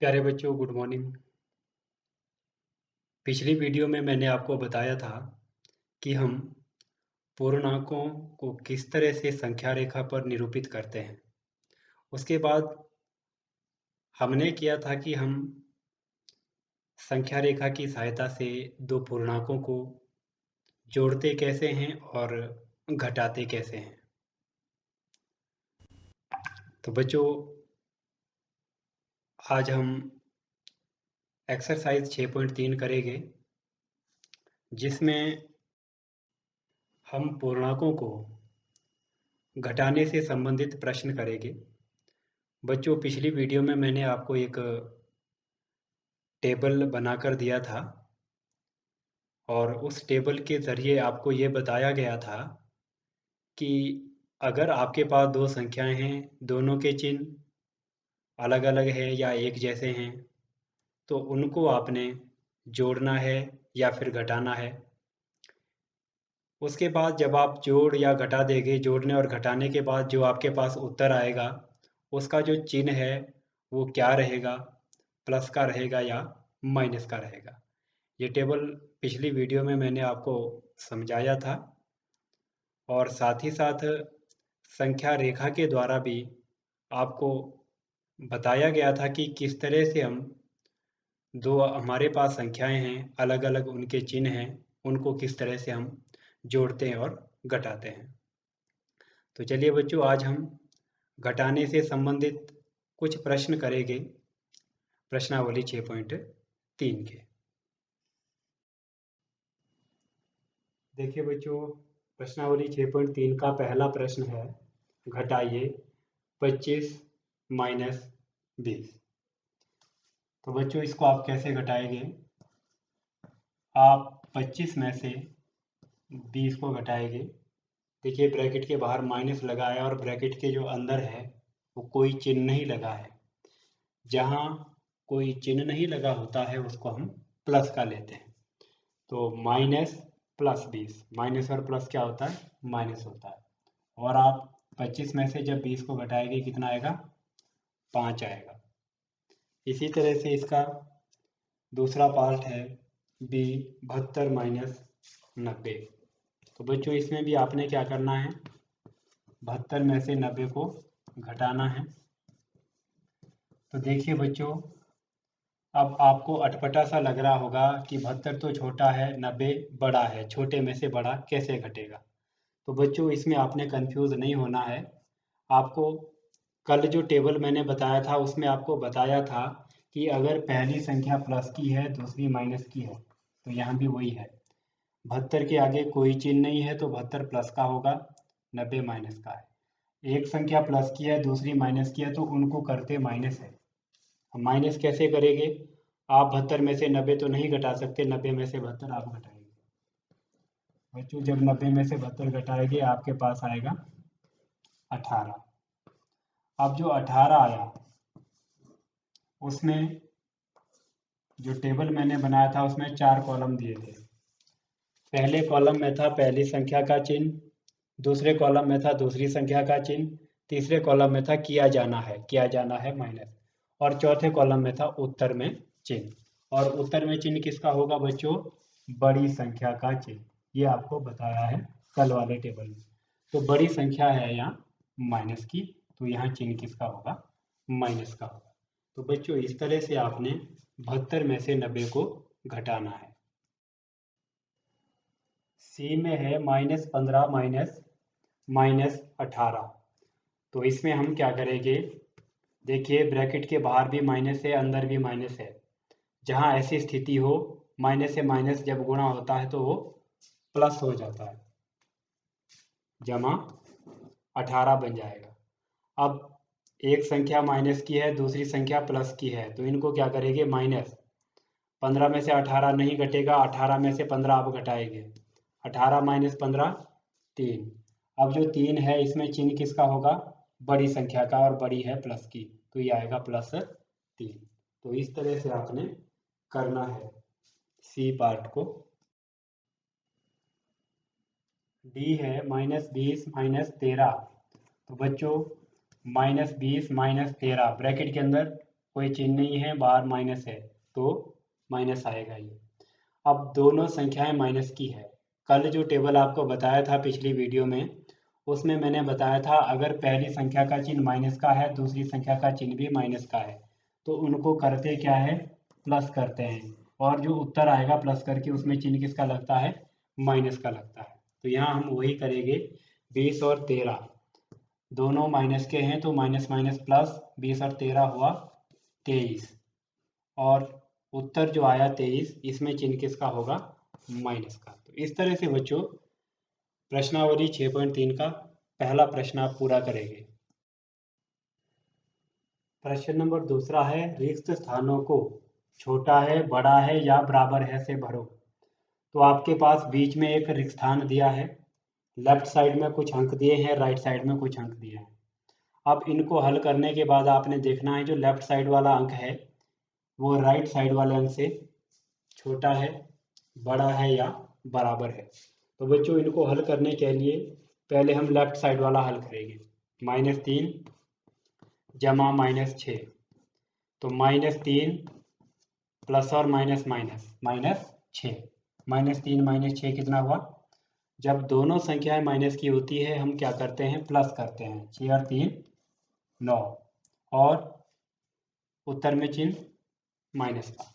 प्यारे बच्चों, good morning. पिछली वीडियो में मैंने आपको बताया था कि हम पूर्णांकों को किस तरह से संख्या रेखा पर निरूपित करते हैं। उसके बाद हमने किया था कि हम संख्या रेखा की सहायता से दो पूर्णांकों को जोड़ते कैसे हैं और घटाते कैसे हैं। तो बच्चों, आज हम एक्सरसाइज 6.3 करेंगे, जिसमें हम पूर्णांकों को घटाने से संबंधित प्रश्न करेंगे। बच्चों, पिछली वीडियो में मैंने आपको एक टेबल बनाकर दिया था और उस टेबल के ज़रिए आपको ये बताया गया था कि अगर आपके पास दो संख्याएं हैं, दोनों के चिन्ह अलग-अलग है या एक जैसे हैं, तो उनको आपने जोड़ना है या फिर घटाना है। उसके बाद जब आप जोड़ या घटा देंगे, जोड़ने और घटाने के बाद जो आपके पास उत्तर आएगा, उसका जो चिन्ह है वो क्या रहेगा, प्लस का रहेगा या माइनस का रहेगा। ये टेबल पिछली वीडियो में मैंने आपको समझाया था और साथ ही साथ संख्या रेखा के द्वारा भी आपको बताया गया था कि किस तरह से हम दो हमारे पास संख्याएं हैं, अलग अलग उनके चिन्ह हैं, उनको किस तरह से हम जोड़ते हैं और घटाते हैं। तो चलिए बच्चों, आज हम घटाने से संबंधित कुछ प्रश्न करेंगे प्रश्नावली 6.3 के। देखिए बच्चों, प्रश्नावली 6.3 का पहला प्रश्न है, घटाइए 25 माइनस 20। तो बच्चों, इसको आप कैसे घटाएंगे? आप 25 में से 20 को घटाएंगे। देखिए, ब्रैकेट के बाहर माइनस लगा है और ब्रैकेट के जो अंदर है वो कोई चिन्ह नहीं लगा है। जहाँ कोई चिन्ह नहीं लगा होता है उसको हम प्लस का लेते हैं। तो माइनस प्लस 20, माइनस और प्लस क्या होता है? माइनस होता है। और आप 25 में से जब 20 को घटाएंगे कितना आएगा? 5 आएगा। इसी तरह से इसका दूसरा पार्ट है बी, 72 माइनस 90। तो बच्चों, इसमें भी आपने क्या करना है? 72 में से 90 को घटाना है। तो देखिए बच्चों, अब आपको अटपटा सा लग रहा होगा कि 72 तो छोटा है, 90 बड़ा है, छोटे में से बड़ा कैसे घटेगा? तो बच्चों, इसमें आपने कंफ्यूज नहीं होना है। आपको कल जो टेबल मैंने बताया था उसमें आपको बताया था कि अगर पहली संख्या प्लस की है, दूसरी माइनस की है, तो यहाँ भी वही है। 72 के आगे कोई चिन्ह नहीं है तो 72 प्लस का होगा, 90 माइनस का है। एक संख्या प्लस की है, दूसरी माइनस की है, तो उनको करते माइनस है। हम माइनस कैसे करेंगे? आप 72 में से 90 तो नहीं घटा सकते, 90 में से 72 आप घटाएंगे। बच्चों, जब 90 में से 72 घटाएंगे आपके पास आएगा 18। अब जो 18 आया उसमें जो टेबल मैंने बनाया था उसमें 4 कॉलम दिए थे। पहले कॉलम में था पहली संख्या का चिन्ह, दूसरे कॉलम में था दूसरी संख्या का चिन्ह, तीसरे कॉलम में था किया जाना है माइनस, और चौथे कॉलम में था उत्तर में चिन्ह। और उत्तर में चिन्ह किसका होगा बच्चों? बड़ी संख्या का चिन्ह। ये आपको बताया है कल वाले टेबल में। तो बड़ी संख्या है यहाँ माइनस की, तो यहाँ चिन्ह किसका होगा? माइनस का होगा। तो बच्चों, इस तरह से आपने 72 में से 90 को घटाना है। सी में है -15 माइनस 18। तो इसमें हम क्या करेंगे? देखिए, ब्रैकेट के बाहर भी माइनस है, अंदर भी माइनस है। जहाँ ऐसी स्थिति हो, माइनस से माइनस जब गुणा होता है तो वो प्लस हो जाता है, जमा 18 बन जाएगा। अब एक संख्या माइनस की है, दूसरी संख्या प्लस की है, तो इनको क्या करेंगे? माइनस 15 में से 18 नहीं घटेगा, 18 में से 15 आप घटाएंगे। 18 माइनस 15 3। अब जो 3 है इसमें चिन्ह किसका होगा? बड़ी संख्या का, और बड़ी है प्लस की, तो ये आएगा +3। तो इस तरह से आपने करना है सी पार्ट को। डी है -20 -13। तो बच्चों, -20 -13 ब्रैकेट के अंदर कोई चिन्ह नहीं है, बाहर माइनस है तो माइनस आएगा ये। अब दोनों संख्याएं माइनस की है। कल जो टेबल आपको बताया था पिछली वीडियो में, उसमें मैंने बताया था अगर पहली संख्या का चिन्ह माइनस का है, दूसरी संख्या का चिन्ह भी माइनस का है, तो उनको करते क्या है, प्लस करते हैं, और जो उत्तर आएगा प्लस करके उसमें चिन्ह किसका लगता है, माइनस का लगता है। तो यहाँ हम वही करेंगे। 20 और 13 दोनों माइनस के हैं, तो माइनस माइनस प्लस, 20 और 13 हुआ 23, और उत्तर जो आया 23, इसमें चिन्ह किसका होगा, माइनस का। तो इस तरह से बच्चों प्रश्नावली 6.3 का पहला प्रश्न आप पूरा करेंगे। प्रश्न नंबर दूसरा है, रिक्त स्थानों को छोटा है, बड़ा है या बराबर है से भरो। तो आपके पास बीच में एक रिक्त स्थान दिया है, लेफ्ट साइड में कुछ अंक दिए हैं, राइट साइड में कुछ अंक दिए हैं। अब इनको हल करने के बाद आपने देखना है जो लेफ्ट साइड वाला अंक है वो राइट साइड वाले अंक से छोटा है, बड़ा है या बराबर है। तो बच्चों इनको हल करने के लिए पहले हम लेफ्ट साइड वाला हल करेंगे। -3 जमा -6, तो -3 प्लस और माइनस माइनस -6, -3 -6 कितना हुआ। जब दोनों संख्याएं माइनस की होती है हम क्या करते हैं, प्लस करते हैं। 6 और 3 9, और उत्तर में चिन्ह माइनस का।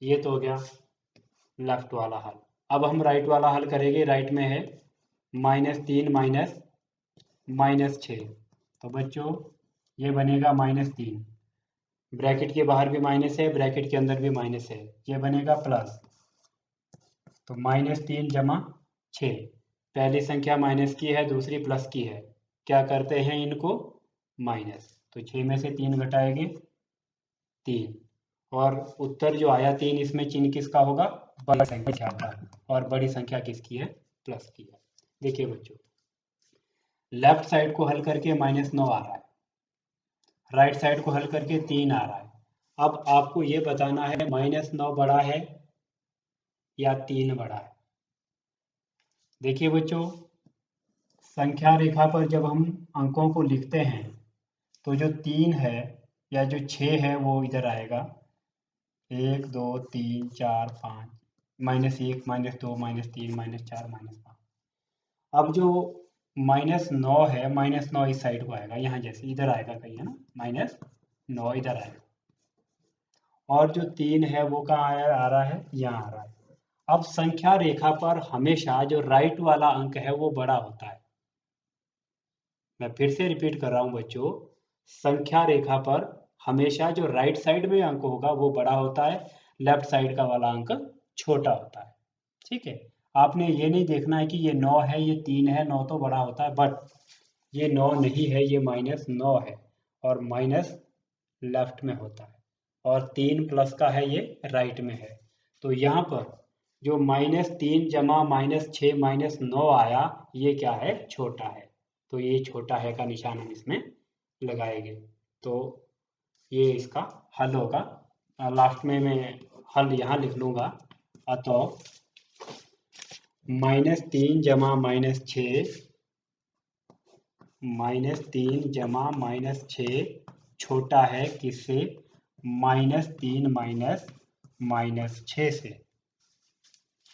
ये तो हो गया लेफ्ट वाला हल। अब हम राइट वाला हल करेंगे। राइट में है -3 -6, तो बच्चों ये बनेगा -3, ब्रैकेट के बाहर भी माइनस है, ब्रैकेट के अंदर भी माइनस है, ये बनेगा प्लस। तो -3 जमा 6, पहली संख्या माइनस की है, दूसरी प्लस की है, क्या करते हैं इनको माइनस। तो 6 में से 3 घटाएंगे 3, और उत्तर जो आया 3, इसमें चिन्ह किसका होगा, बड़ी संख्या का, और बड़ी संख्या किसकी है, प्लस की है। देखिए बच्चों लेफ्ट साइड को हल करके -9 आ रहा है, राइट साइड को हल करके 3 आ रहा है। अब आपको ये बताना है -9 बड़ा है या 3 बड़ा है। देखिए बच्चों संख्या रेखा पर जब हम अंकों को लिखते हैं तो जो 3 है या जो 6 है वो इधर आएगा, 1 2 3 4 5, -1 -2 -3 -4 -5। अब जो -9 है, -9 इस साइड को आएगा, यहाँ जैसे इधर आएगा कहीं, है ना, -9 इधर आएगा, और जो 3 है वो कहाँ आ रहा है, यहाँ आ रहा है। अब संख्या रेखा पर हमेशा जो राइट वाला अंक है वो बड़ा होता है। मैं फिर से रिपीट कर रहा हूँ बच्चों, संख्या रेखा पर हमेशा जो राइट साइड में अंक होगा वो बड़ा होता है, लेफ्ट साइड का वाला अंक छोटा होता है। ठीक है, आपने ये नहीं देखना है कि ये 9 है ये 3 है, 9 तो बड़ा होता है, बट ये 9 नहीं है, ये -9 है, और माइनस लेफ्ट में होता है, और 3 प्लस का है, ये राइट में है। तो यहाँ पर जो -3 जमा -6 -9 आया, ये क्या है, छोटा है। तो ये छोटा है का निशान हम इसमें लगाएंगे। तो ये इसका हल होगा। लास्ट में मैं हल यहाँ लिख लूँगा। अतः -3 जमा -6 -3 जमा -6 छोटा है किससे, -3 -6 से।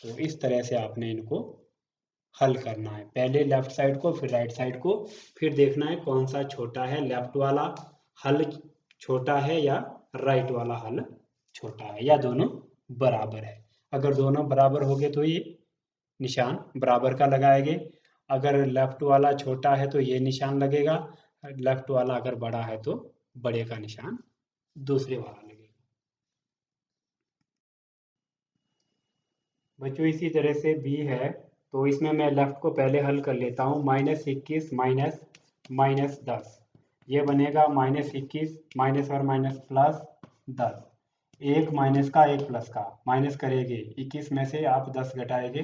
तो इस तरह से आपने इनको हल करना है, पहले लेफ्ट साइड को फिर राइट साइड को, फिर देखना है कौन सा छोटा है, लेफ्ट वाला हल छोटा है या राइट वाला हल छोटा है, या दोनों बराबर है। अगर दोनों बराबर हो गए तो ये निशान बराबर का लगाएंगे, अगर लेफ्ट वाला छोटा है तो ये निशान लगेगा, लेफ्ट वाला अगर बड़ा है तो बड़े का निशान दूसरे वाला लगेगा। बच्चों इसी तरह से बी है, तो इसमें मैं लेफ्ट को पहले हल कर लेता हूँ। -21 -10, ये बनेगा -21 माइनस और माइनस प्लस 10, एक माइनस का एक प्लस का, माइनस करेंगे 21 में से आप 10 घटाएंगे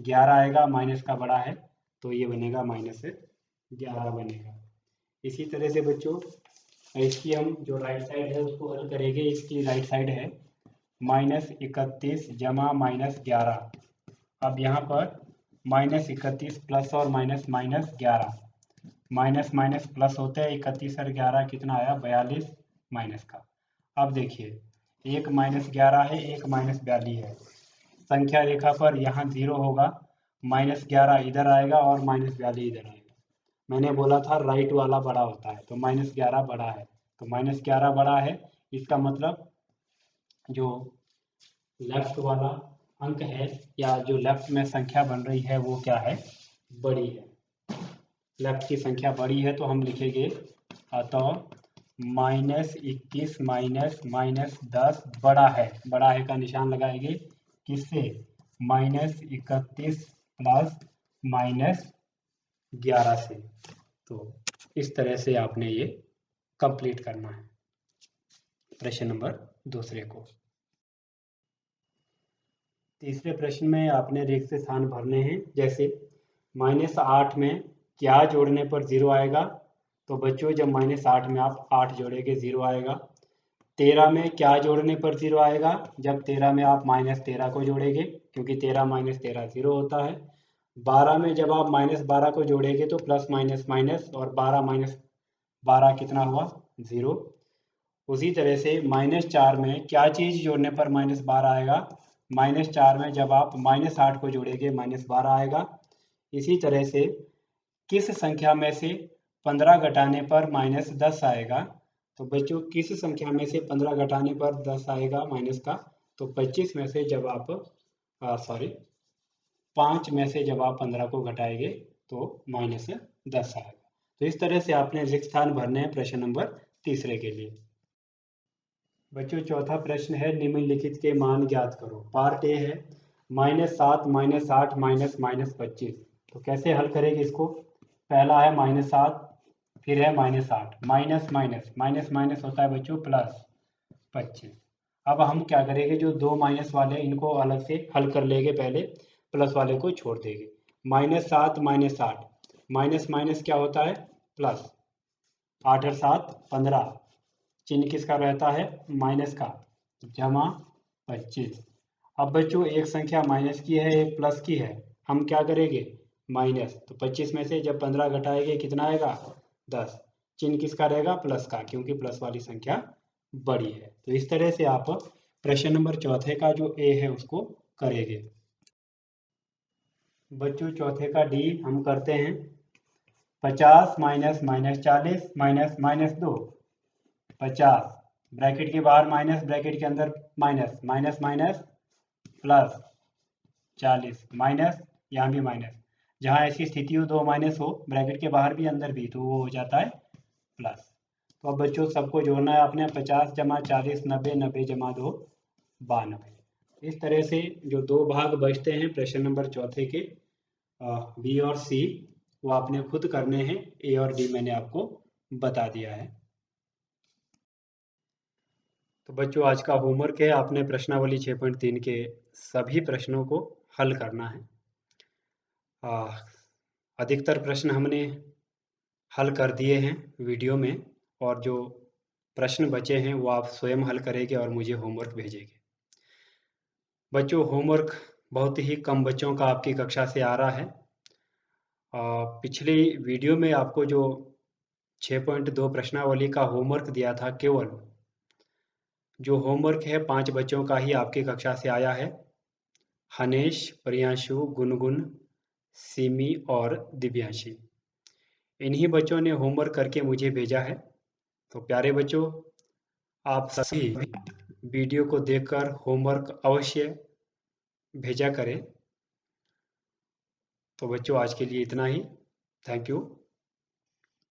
11 आएगा, माइनस का बड़ा है तो ये बनेगा -11 बनेगा। इसी तरह से बच्चों इसकी हम जो राइट साइड है उसको हल करेंगे। इसकी राइट साइड है -31 जमा -11। अब यहाँ पर -31 प्लस और माइनस -11, माइनस माइनस प्लस होते हैं, 31 और 11 कितना आया, 42, माइनस का। अब देखिए 1 माइनस 11 है, 1 माइनस 42 है। संख्या रेखा पर यहाँ 0 होगा, माइनस 11 इधर आएगा और माइनस 42 इधर आएगा। मैंने बोला था राइट वाला बड़ा होता है, तो माइनस 11 बड़ा है, तो माइनस 11 बड़ा है, इसका मतलब जो लेफ्ट वाला अंक है या जो लेफ्ट में संख्या बन रही है वो क्या है, बड़ी है। लेफ्ट की संख्या बड़ी है तो हम लिखेंगे अतः -21 माइनस 10 बड़ा है। बड़ा है का निशान लगाएंगे किससे, -31 प्लस -11 से। तो इस तरह से आपने ये कंप्लीट करना है प्रश्न नंबर दूसरे को। तीसरे प्रश्न में आपने रिक्त स्थान भरने हैं। जैसे -8 में क्या जोड़ने पर 0 आएगा, तो बच्चों जब -8 में आप 8 जोड़ेंगे 0 आएगा। 13 में क्या जोड़ने पर 0 आएगा, जब 13 में आप -13 को जोड़ेंगे, क्योंकि 13 - 13 0 होता है। 12 में जब आप -12 को जोड़ेंगे तो प्लस माइनस माइनस, और 12 - 12 कितना हुआ, 0। उसी तरह से -4 में क्या चीज़ जोड़ने पर -12 आएगा, -4 में जब आप -8 को जोड़ेंगे -12 आएगा। इसी तरह से किस संख्या में से 15 घटाने पर -10 आएगा, तो बच्चों किस संख्या में से 15 घटाने पर 10 आएगा माइनस का, तो 25 में से जब आप 5 में से जब आप 15 को घटाएंगे तो -10 आएगा। तो इस तरह से आपने रिक्त स्थान भरने हैं प्रश्न नंबर तीसरे के लिए। बच्चों चौथा प्रश्न है निम्नलिखित के मान ज्ञात करो। पार्ट ए है -7 -8 -25। तो कैसे हल करेंगे इसको, पहला है -7, फिर है -8, माइनस माइनस माइनस माइनस होता है बच्चों प्लस 25। अब हम क्या करेंगे, जो दो माइनस वाले इनको अलग से हल कर लेंगे, पहले प्लस वाले को छोड़ देंगे। -7 -8, माइनस माइनस क्या होता है प्लस, 8 और 7 15, चिन्ह किसका रहता है, माइनस का, जमा 25। अब बच्चों एक संख्या माइनस की है, एक प्लस की है, हम क्या करेंगे माइनस, तो 25 में से जब 15 घटाएंगे कितना आएगा 10, चिन्ह किसका रहेगा प्लस का, क्योंकि प्लस वाली संख्या बड़ी है। तो इस तरह से आप प्रश्न नंबर चौथे का जो ए है उसको करेंगे। बच्चों चौथे का डी हम करते हैं 50 - -40 -2, 50 ब्रैकेट के बाहर माइनस, ब्रैकेट के अंदर minus, minus minus plus 40, minus यहाँ भी माइनस, जहाँ ऐसी स्थिति हो दो माइनस हो ब्रैकेट के बाहर भी अंदर भी, तो वो हो जाता है प्लस। तो अब बच्चों सबको जोड़ना है आपने, 50 जमा 40 90, 90 जमा 2 92। इस तरह से जो दो भाग बचते हैं प्रश्न नंबर चौथे के बी और सी, वो आपने खुद करने हैं। ए और डी मैंने आपको बता दिया है। तो बच्चों आज का होमवर्क है, आपने प्रश्नावली 6.3 के सभी प्रश्नों को हल करना है। अधिकतर प्रश्न हमने हल कर दिए हैं वीडियो में, और जो प्रश्न बचे हैं वो आप स्वयं हल करेंगे और मुझे होमवर्क भेजेंगे। बच्चों होमवर्क बहुत ही कम बच्चों का आपकी कक्षा से आ रहा है। पिछली वीडियो में आपको जो 6.2 प्रश्नावली का होमवर्क दिया था, केवल जो होमवर्क है 5 बच्चों का ही आपकी कक्षा से आया है, हनेश, प्रियांशु, गुनगुन, सिमी और दिव्यांशी। इन्हीं बच्चों ने होमवर्क करके मुझे भेजा है। तो प्यारे बच्चों, आप सभी वीडियो को देखकर होमवर्क अवश्य भेजा करें। तो बच्चों आज के लिए इतना ही। Thank you.